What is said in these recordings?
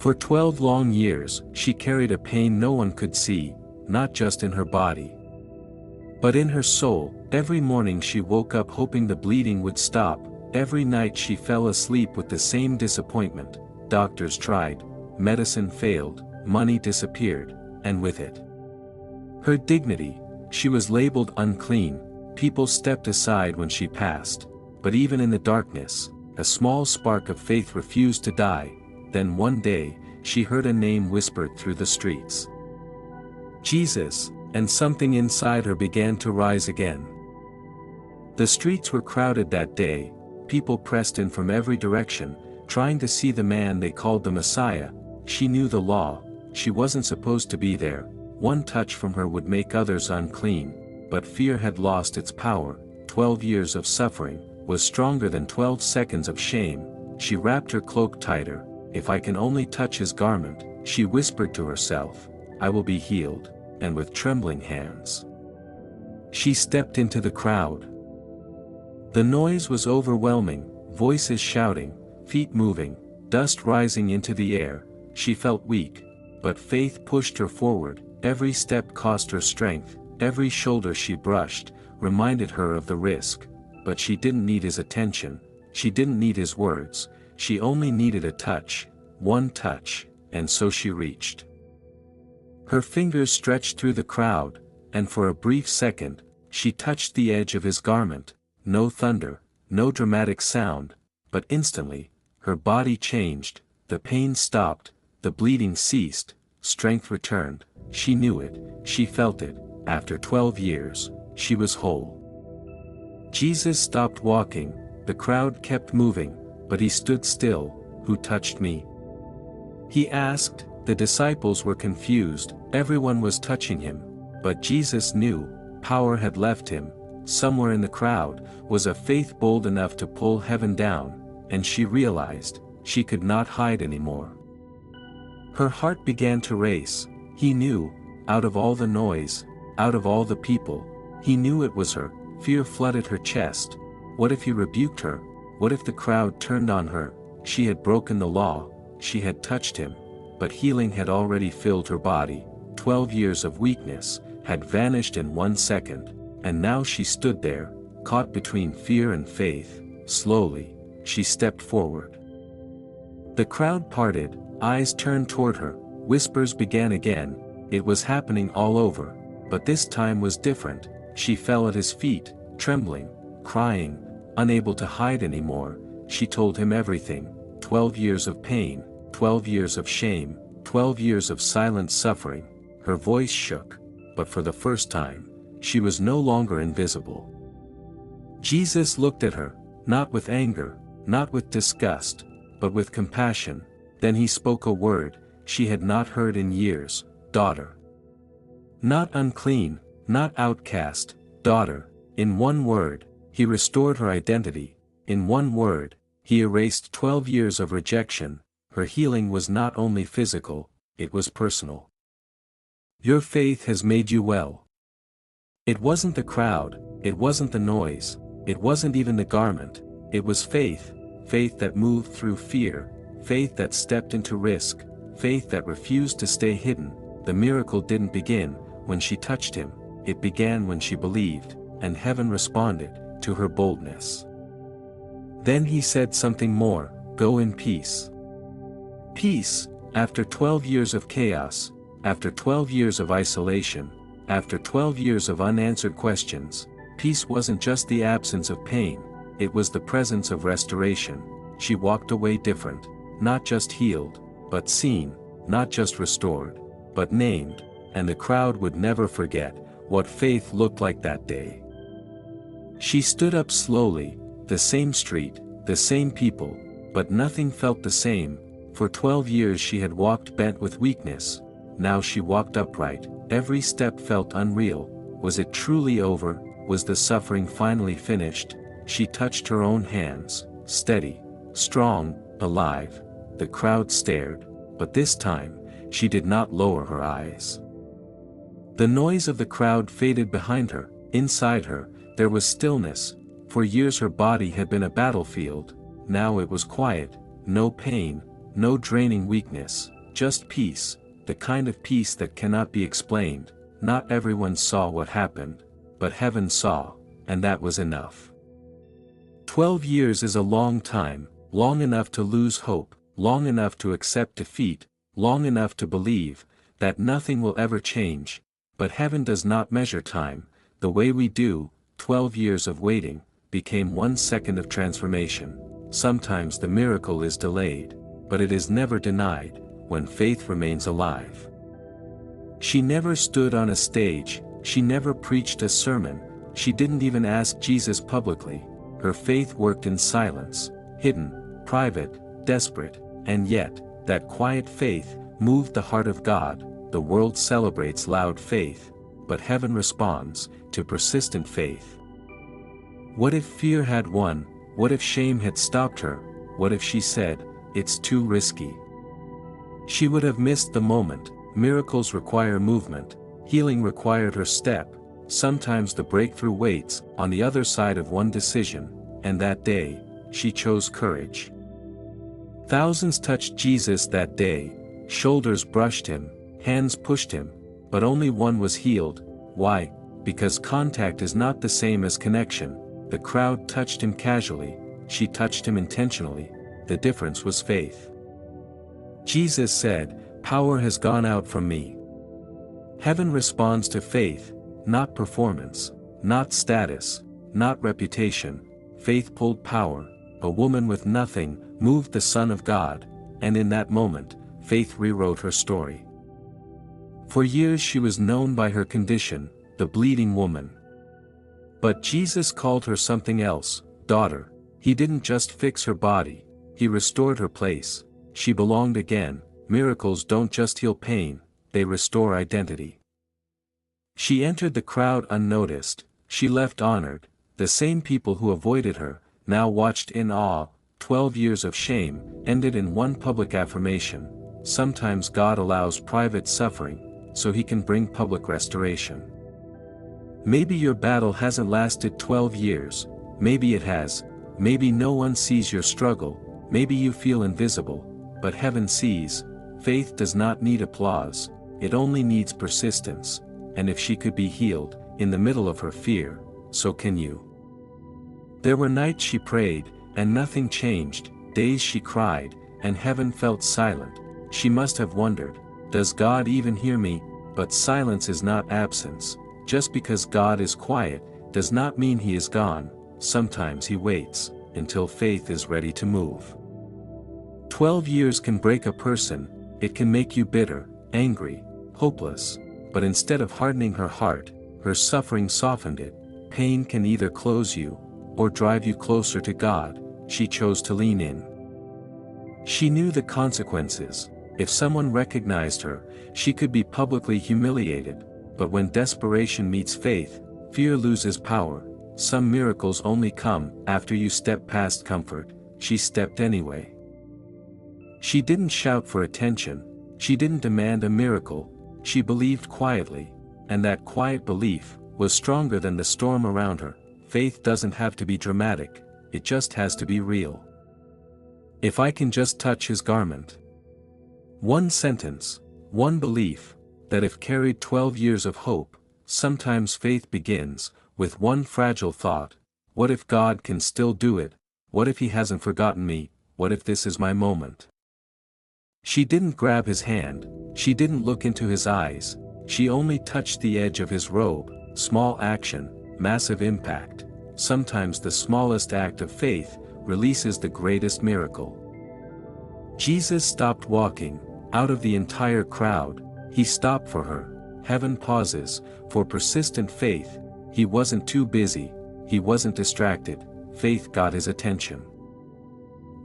For 12 long years, she carried a pain no one could see, not just in her body, but in her soul. Every morning she woke up hoping the bleeding would stop. Every night she fell asleep with the same disappointment. Doctors tried, medicine failed, money disappeared, and with it, her dignity. She was labeled unclean. People stepped aside when she passed. But even in the darkness, a small spark of faith refused to die. Then one day, she heard a name whispered through the streets. Jesus, and something inside her began to rise again. The streets were crowded that day. People pressed in from every direction, trying to see the man they called the Messiah. She knew the law. She wasn't supposed to be there. One touch from her would make others unclean. But fear had lost its power. 12 years of suffering was stronger than 12 seconds of shame. She wrapped her cloak tighter. If I can only touch his garment, she whispered to herself, I will be healed. And with trembling hands, she stepped into the crowd. The noise was overwhelming, voices shouting, feet moving, dust rising into the air. She felt weak, but faith pushed her forward. Every step cost her strength. Every shoulder she brushed reminded her of the risk. But she didn't need his attention. She didn't need his words. She only needed a touch, one touch, and so she reached. Her fingers stretched through the crowd, and for a brief second, she touched the edge of his garment. No thunder, no dramatic sound, but instantly, her body changed. The pain stopped, the bleeding ceased, strength returned. She knew it, she felt it. After 12 years, she was whole. Jesus stopped walking. The crowd kept moving, but he stood still. Who touched me? He asked. The disciples were confused. Everyone was touching him. But Jesus knew, power had left him. Somewhere in the crowd was a faith bold enough to pull heaven down, and she realized, she could not hide anymore. Her heart began to race. He knew, out of all the noise, out of all the people, he knew it was her. Fear flooded her chest. What if he rebuked her? What if the crowd turned on her? She had broken the law, she had touched him, but healing had already filled her body. 12 years of weakness had vanished in 1 second, and now she stood there, caught between fear and faith. Slowly, she stepped forward. The crowd parted, eyes turned toward her, whispers began again. It was happening all over, but this time was different. She fell at his feet, trembling, crying, unable to hide anymore. She told him everything. 12 years of pain, 12 years of shame, 12 years of silent suffering. Her voice shook, but for the first time, she was no longer invisible. Jesus looked at her, not with anger, not with disgust, but with compassion. Then he spoke a word she had not heard in years. Daughter. Not unclean, not outcast, daughter. In one word, he restored her identity. In one word, he erased 12 years of rejection. Her healing was not only physical, it was personal. Your faith has made you well. It wasn't the crowd, it wasn't the noise, it wasn't even the garment. It was faith, faith that moved through fear, faith that stepped into risk, faith that refused to stay hidden. The miracle didn't begin when she touched him, it began when she believed, and heaven responded to her boldness. Then he said something more. Go in peace. Peace, after 12 years of chaos, after 12 years of isolation, after 12 years of unanswered questions, peace wasn't just the absence of pain, it was the presence of restoration. She walked away different, not just healed, but seen, not just restored, but named, and the crowd would never forget what faith looked like that day. She stood up slowly, the same street, the same people, but nothing felt the same. For 12 years she had walked bent with weakness, now she walked upright. Every step felt unreal. Was it truly over? Was the suffering finally finished? She touched her own hands, steady, strong, alive. The crowd stared, but this time, she did not lower her eyes. The noise of the crowd faded behind her. Inside her, there was stillness. For years her body had been a battlefield. Now it was quiet, no pain, no draining weakness, just peace, the kind of peace that cannot be explained. Not everyone saw what happened, but heaven saw, and that was enough. 12 years is a long time, long enough to lose hope, long enough to accept defeat, long enough to believe that nothing will ever change, but heaven does not measure time the way we do. 12 years of waiting became 1 second of transformation. Sometimes the miracle is delayed, but it is never denied when faith remains alive. She never stood on a stage, she never preached a sermon, she didn't even ask Jesus publicly. Her faith worked in silence, hidden, private, desperate, and yet, that quiet faith moved the heart of God. The world celebrates loud faith, but heaven responds to persistent faith. What if fear had won? What if shame had stopped her? What if she said, "It's too risky"? She would have missed the moment. Miracles require movement, healing required her step. Sometimes the breakthrough waits on the other side of one decision, and that day, she chose courage. Thousands touched Jesus that day, shoulders brushed him, hands pushed him, but only one was healed. Why? Because contact is not the same as connection. The crowd touched him casually, she touched him intentionally. The difference was faith. Jesus said, "Power has gone out from me." Heaven responds to faith, not performance, not status, not reputation. Faith pulled power. A woman with nothing moved the Son of God, and in that moment, faith rewrote her story. For years she was known by her condition, the bleeding woman. But Jesus called her something else, daughter. He didn't just fix her body, he restored her place. She belonged again. Miracles don't just heal pain, they restore identity. She entered the crowd unnoticed, she left honored. The same people who avoided her, now watched in awe. 12 years of shame, ended in one public affirmation. Sometimes God allows private suffering, so he can bring public restoration. Maybe your battle hasn't lasted 12 years, maybe it has, maybe no one sees your struggle, maybe you feel invisible, but heaven sees. Faith does not need applause, it only needs persistence, and if she could be healed, in the middle of her fear, so can you. There were nights she prayed, and nothing changed, days she cried, and heaven felt silent. She must have wondered, does God even hear me? But silence is not absence. Just because God is quiet, does not mean he is gone. Sometimes he waits, until faith is ready to move. 12 years can break a person, it can make you bitter, angry, hopeless, but instead of hardening her heart, her suffering softened it. Pain can either close you, or drive you closer to God. She chose to lean in. She knew the consequences. If someone recognized her, she could be publicly humiliated, but when desperation meets faith, fear loses power. Some miracles only come after you step past comfort. She stepped anyway. She didn't shout for attention, she didn't demand a miracle, she believed quietly, and that quiet belief was stronger than the storm around her. Faith doesn't have to be dramatic, it just has to be real. If I can just touch his garment. One sentence, one belief, that if carried 12 years of hope, sometimes faith begins with one fragile thought: what if God can still do it? What if he hasn't forgotten me? What if this is my moment? She didn't grab his hand, she didn't look into his eyes, she only touched the edge of his robe. Small action, massive impact. Sometimes the smallest act of faith releases the greatest miracle. Jesus stopped walking. Out of the entire crowd, he stopped for her. Heaven pauses for persistent faith. He wasn't too busy, he wasn't distracted, faith got his attention.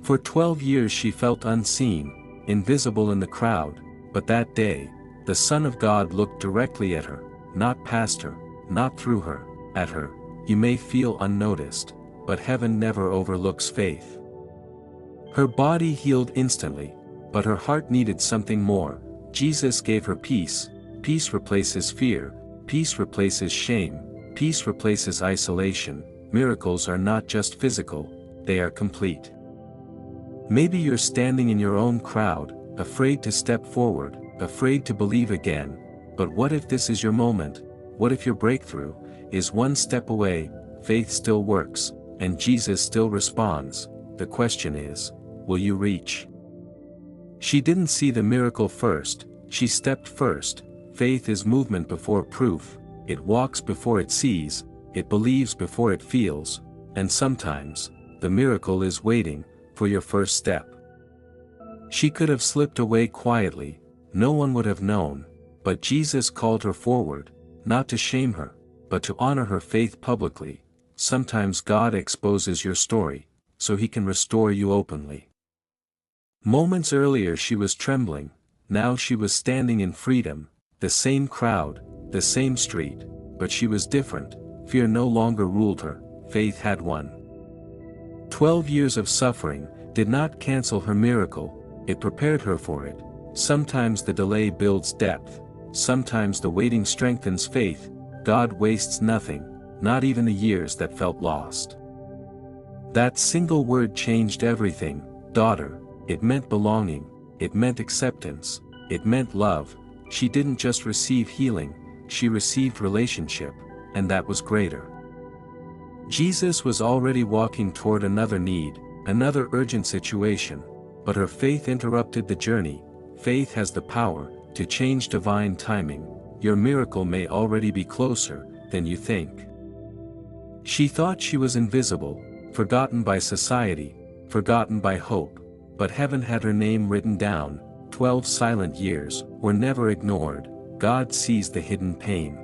For 12 years she felt unseen, invisible in the crowd, but that day, the Son of God looked directly at her, not past her, not through her, at her. You may feel unnoticed, but heaven never overlooks faith. Her body healed instantly, but her heart needed something more. Jesus gave her peace. Peace replaces fear, peace replaces shame, peace replaces isolation. Miracles are not just physical, they are complete. Maybe you're standing in your own crowd, afraid to step forward, afraid to believe again. But what if this is your moment? What if your breakthrough is one step away? Faith still works, and Jesus still responds. The question is, will you reach? She didn't see the miracle first, she stepped first. Faith is movement before proof, it walks before it sees, it believes before it feels, and sometimes, the miracle is waiting for your first step. She could have slipped away quietly, no one would have known, but Jesus called her forward, not to shame her, but to honor her faith publicly. Sometimes God exposes your story, so he can restore you openly. Moments earlier she was trembling, now she was standing in freedom, the same crowd, the same street, but she was different. Fear no longer ruled her, faith had won. 12 years of suffering did not cancel her miracle, it prepared her for it. Sometimes the delay builds depth, sometimes the waiting strengthens faith. God wastes nothing, not even the years that felt lost. That single word changed everything. Daughter. It meant belonging, it meant acceptance, it meant love. She didn't just receive healing, she received relationship, and that was greater. Jesus was already walking toward another need, another urgent situation, but her faith interrupted the journey. Faith has the power to change divine timing. Your miracle may already be closer than you think. She thought she was invisible, forgotten by society, forgotten by hope, but heaven had her name written down. 12 silent years were never ignored. God sees the hidden pain.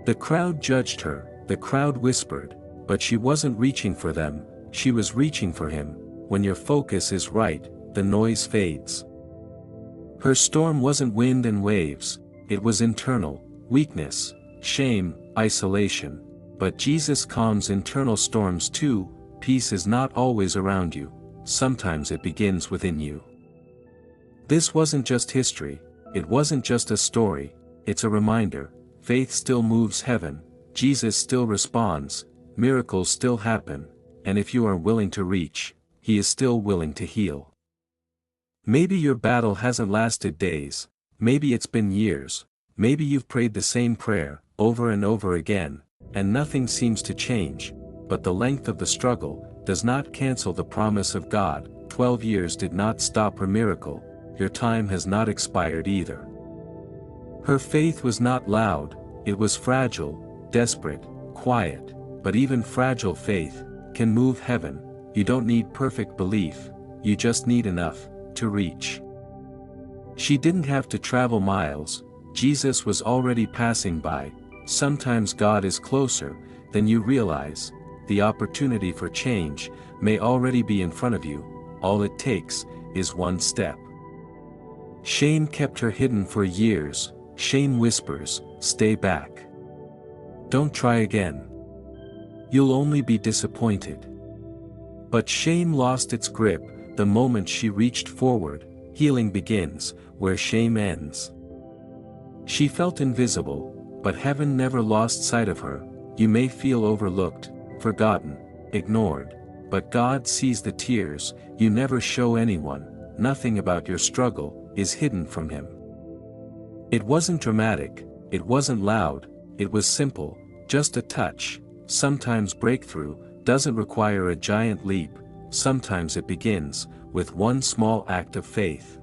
The crowd judged her, the crowd whispered, but she wasn't reaching for them, she was reaching for him. When your focus is right, the noise fades. Her storm wasn't wind and waves, it was internal, weakness, shame, isolation. But Jesus calms internal storms too. Peace is not always around you, sometimes it begins within you. This wasn't just history, it wasn't just a story, it's a reminder. Faith still moves heaven, Jesus still responds, miracles still happen, and if you are willing to reach, he is still willing to heal. Maybe your battle hasn't lasted days, maybe it's been years, maybe you've prayed the same prayer, over and over again, and nothing seems to change, but the length of the struggle does not cancel the promise of God. 12 years did not stop her miracle, your time has not expired either. Her faith was not loud, it was fragile, desperate, quiet, but even fragile faith can move heaven. You don't need perfect belief, you just need enough to reach. She didn't have to travel miles, Jesus was already passing by. Sometimes God is closer than you realize. The opportunity for change may already be in front of you, all it takes is one step. Shame kept her hidden for years, shame whispers, stay back. Don't try again. You'll only be disappointed. But shame lost its grip the moment she reached forward. Healing begins where shame ends. She felt invisible, but heaven never lost sight of her. You may feel overlooked, forgotten, ignored, but God sees the tears you never show anyone. Nothing about your struggle is hidden from him. It wasn't dramatic, it wasn't loud, it was simple, just a touch. Sometimes breakthrough doesn't require a giant leap, sometimes it begins with one small act of faith.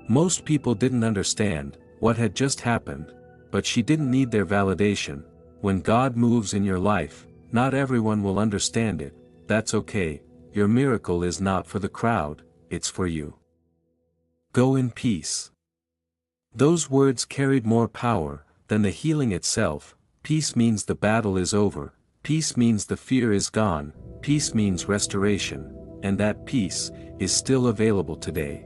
Most people didn't understand what had just happened, but she didn't need their validation. When God moves in your life, not everyone will understand it. That's okay, your miracle is not for the crowd, it's for you. Go in peace. Those words carried more power than the healing itself. Peace means the battle is over, peace means the fear is gone, peace means restoration, and that peace is still available today.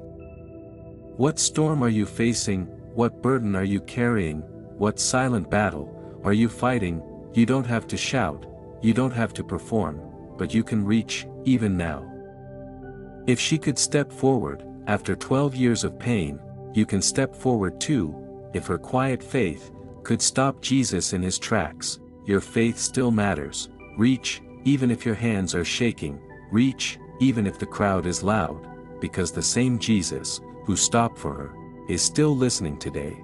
What storm are you facing? What burden are you carrying? What silent battle are you fighting? You don't have to shout, you don't have to perform, but you can reach, even now. If she could step forward, after 12 years of pain, you can step forward too. If her quiet faith could stop Jesus in his tracks, your faith still matters. Reach, even if your hands are shaking, reach, even if the crowd is loud. because the same Jesus, who stopped for her, is still listening today.